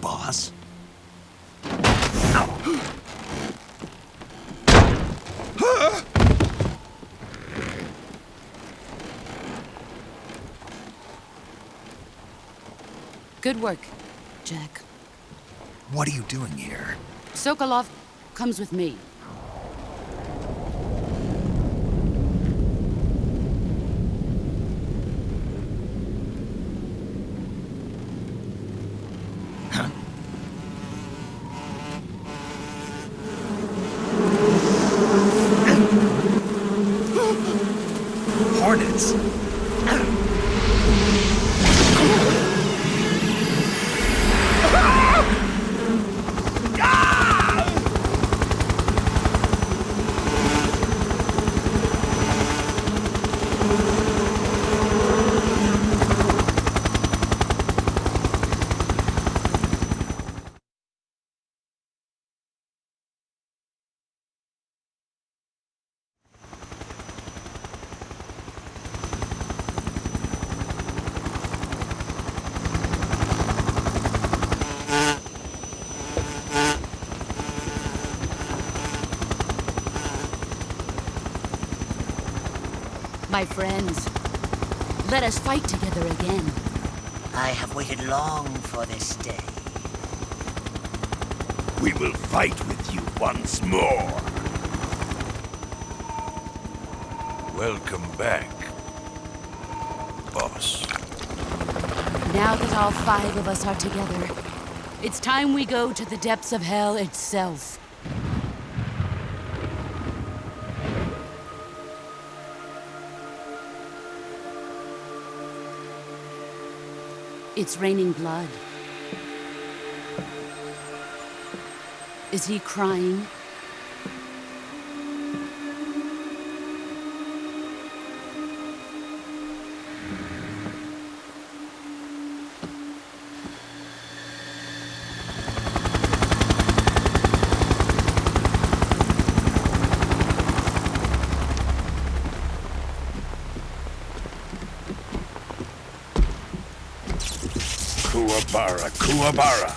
Boss? Good work, Jack. What are you doing here? Sokolov comes with me. Hornets? My friends, let us fight together again. I have waited long for this day. We will fight with you once more. Welcome back, boss. Now that all 5 of us are together, it's time we go to the depths of hell itself. It's raining blood. Is he crying? Kuwabara, Kuwabara.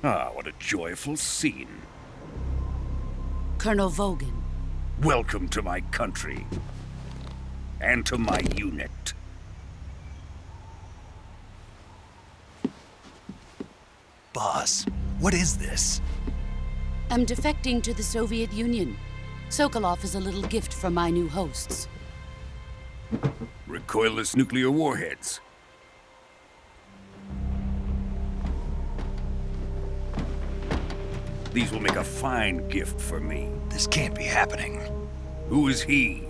Ah, what a joyful scene. Colonel Vogan. Welcome to my country. And to my unit. Boss, what is this? I'm defecting to the Soviet Union. Sokolov is a little gift from my new hosts. Recoilless nuclear warheads. These will make a fine gift for me. This can't be happening. Who is he?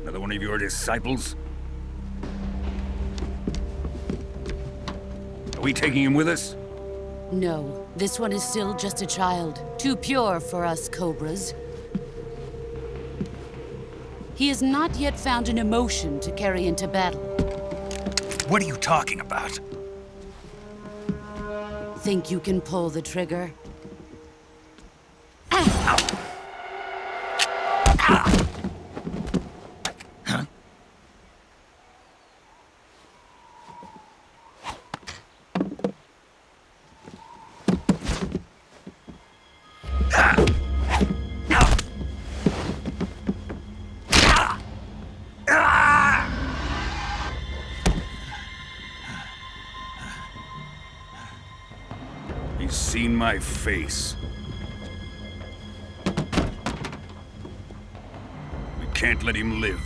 Another one of your disciples? Are we taking him with us? No, this one is still just a child. Too pure for us Cobras. He has not yet found an emotion to carry into battle. What are you talking about? Think you can pull the trigger? He's seen my face. can't let him live.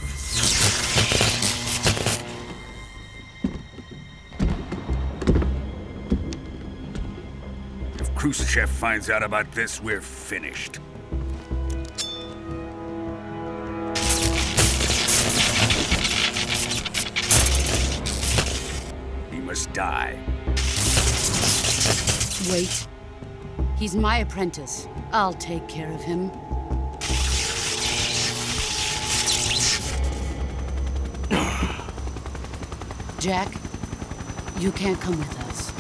If Khrushchev finds out about this, we're finished. He must die. Wait. He's my apprentice. I'll take care of him. Jack, you can't come with us.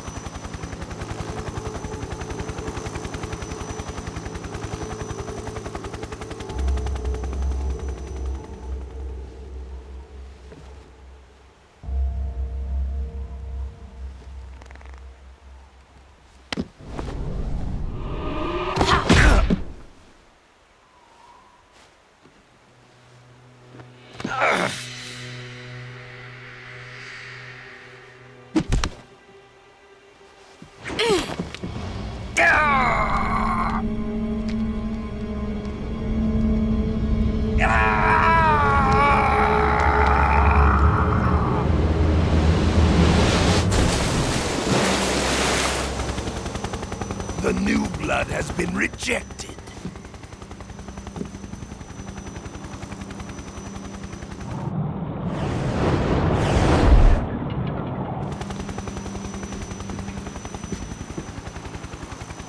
The new blood has been rejected.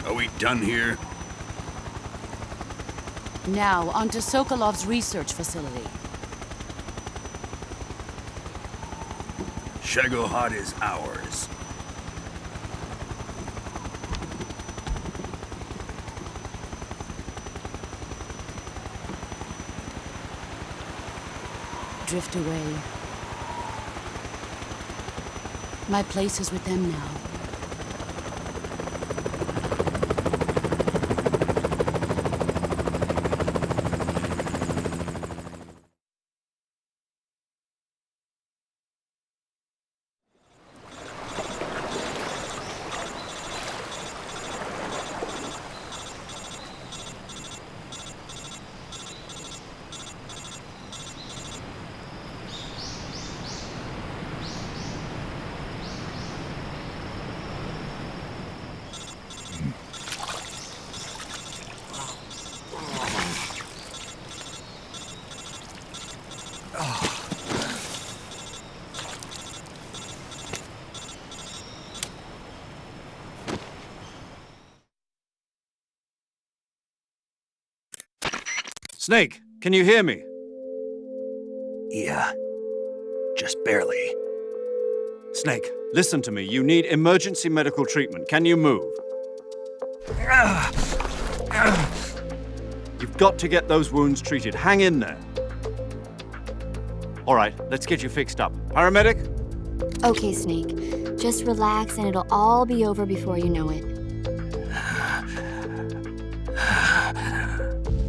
Are we done here? Now, onto Sokolov's research facility. Shagohod is ours. Drift away. My place is with them now. Snake, can you hear me? Yeah. Just barely. Snake, listen to me. You need emergency medical treatment. Can you move? You've got to get those wounds treated. Hang in there. All right, let's get you fixed up. Paramedic? Okay, Snake. Just relax and it'll all be over before you know it.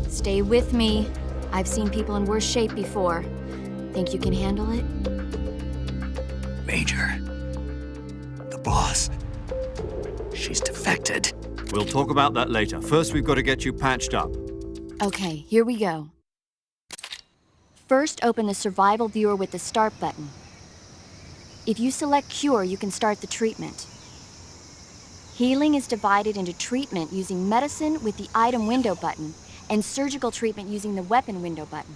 Stay with me. I've seen people in worse shape before. Think you can handle it? Major. The boss. She's defected. We'll talk about that later. First, we've got to get you patched up. Okay, here we go. First, open the survival viewer with the start button. If you select cure, you can start the treatment. Healing is divided into treatment using medicine with the item window button and surgical treatment using the weapon window button.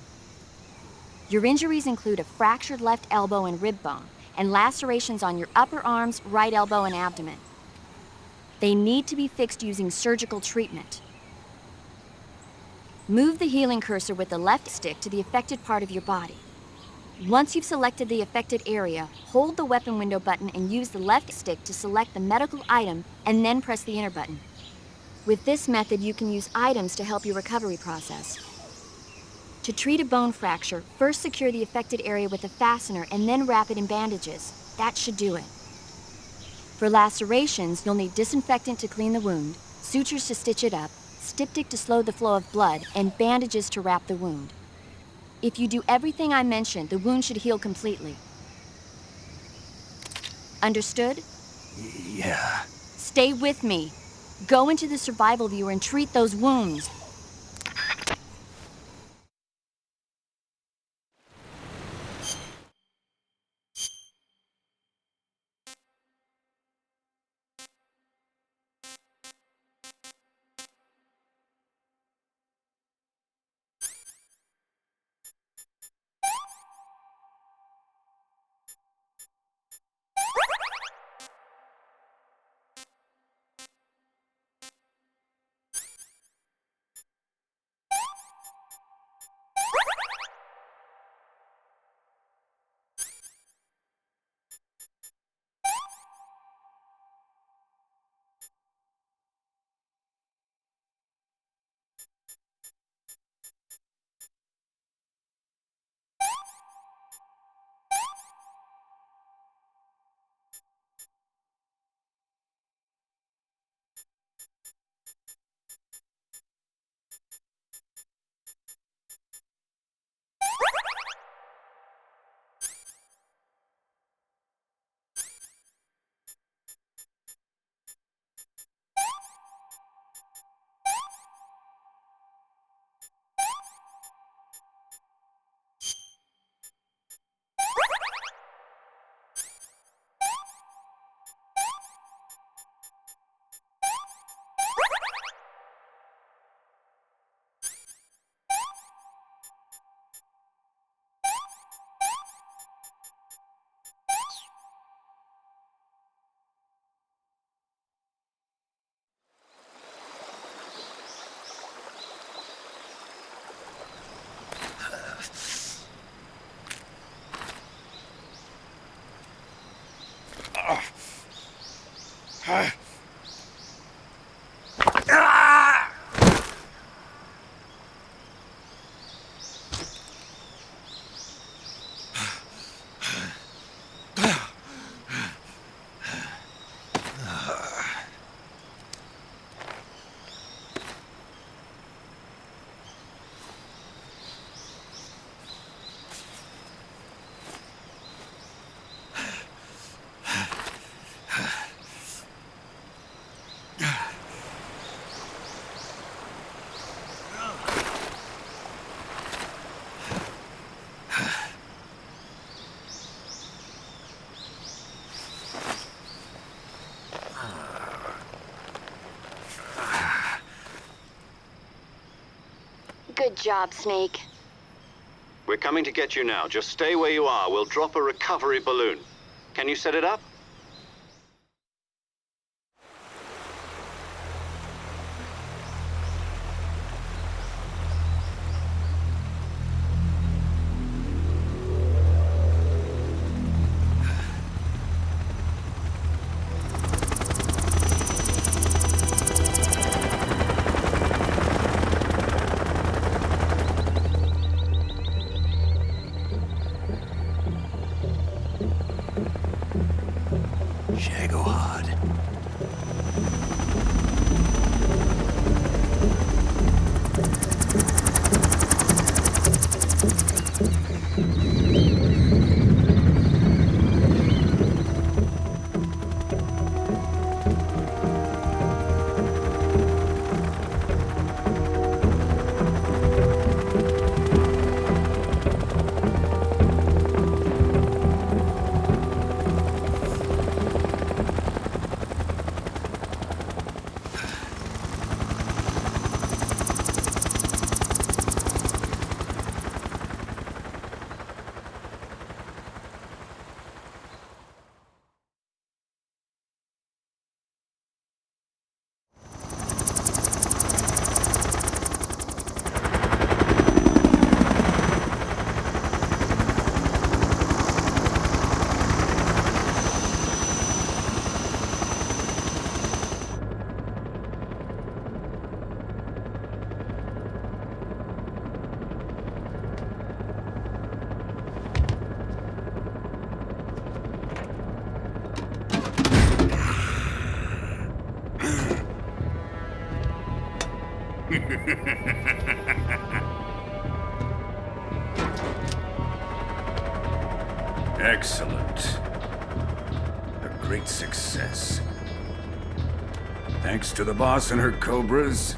Your injuries include a fractured left elbow and rib bone, and lacerations on your upper arms, right elbow, and abdomen. They need to be fixed using surgical treatment. Move the healing cursor with the left stick to the affected part of your body. Once you've selected the affected area, hold the weapon window button and use the left stick to select the medical item, and then press the enter button. With this method, you can use items to help your recovery process. To treat a bone fracture, first secure the affected area with a fastener and then wrap it in bandages. That should do it. For lacerations, you'll need disinfectant to clean the wound, sutures to stitch it up, styptic to slow the flow of blood, and bandages to wrap the wound. If you do everything I mentioned, the wound should heal completely. Understood? Yeah. Stay with me. Go into the survival viewer and treat those wounds. Good job, Snake. We're coming to get you now. Just stay where you are. We'll drop a recovery balloon. Can you set it up? Excellent. A great success. Thanks to the boss and her cobras,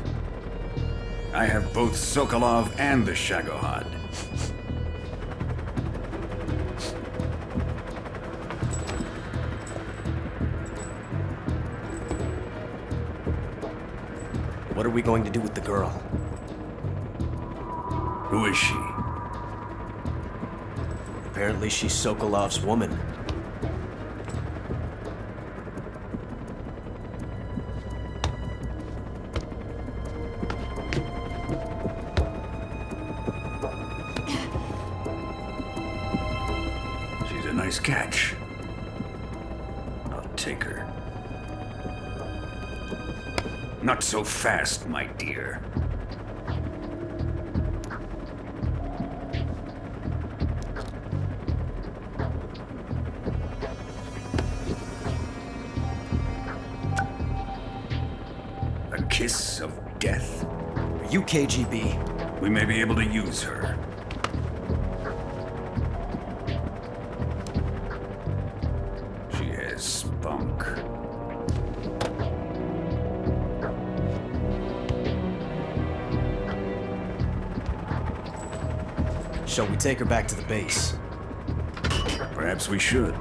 I have both Sokolov and the Shagohod. What are we going to do with the girl? Who is she? Apparently she's Sokolov's woman. She's a nice catch. I'll take her. Not so fast, my dear. A kiss of death. Are you KGB? We may be able to use her. She has spunk. Shall we take her back to the base? Perhaps we should.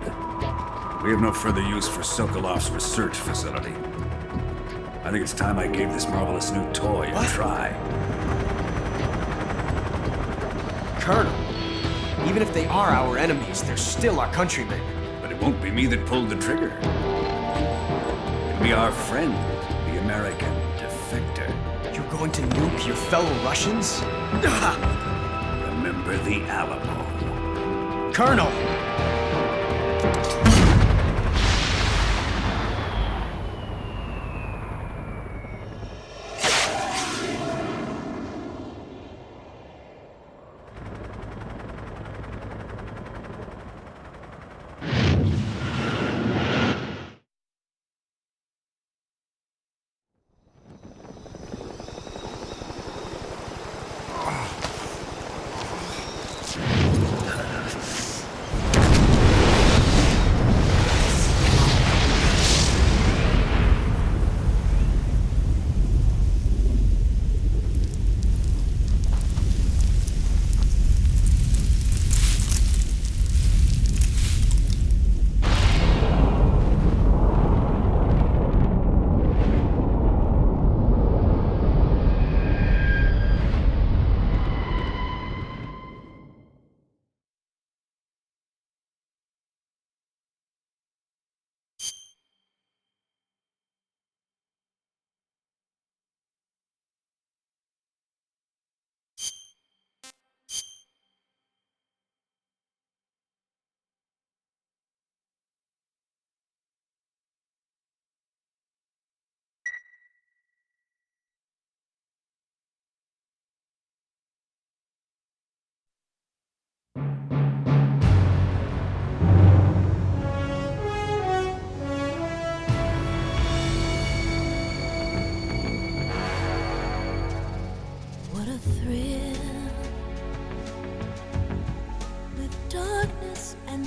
We have no further use for Sokolov's research facility. I think it's time I gave this marvelous new toy a try. Colonel, even if they are our enemies, they're still our countrymen. But it won't be me that pulled the trigger. It'll be our friend, the American defector. You're going to nuke your fellow Russians? Remember the Alamo. Colonel!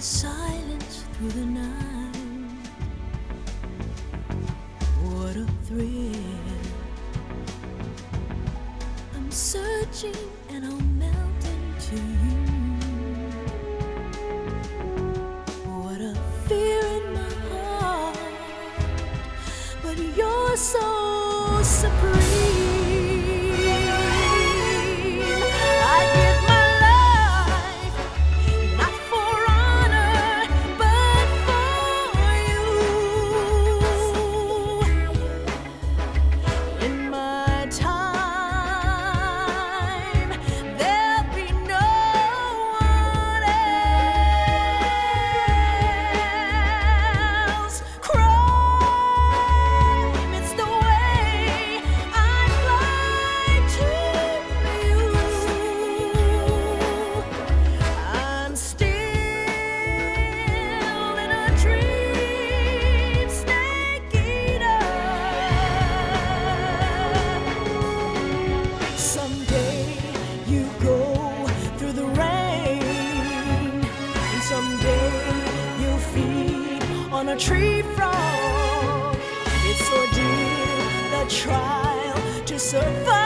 in silence through the night. What a thrill. I'm searching and I'll melt into you. What a fear in my heart, but you're so supreme. A tree frog, it's ordeal, the trial to survive.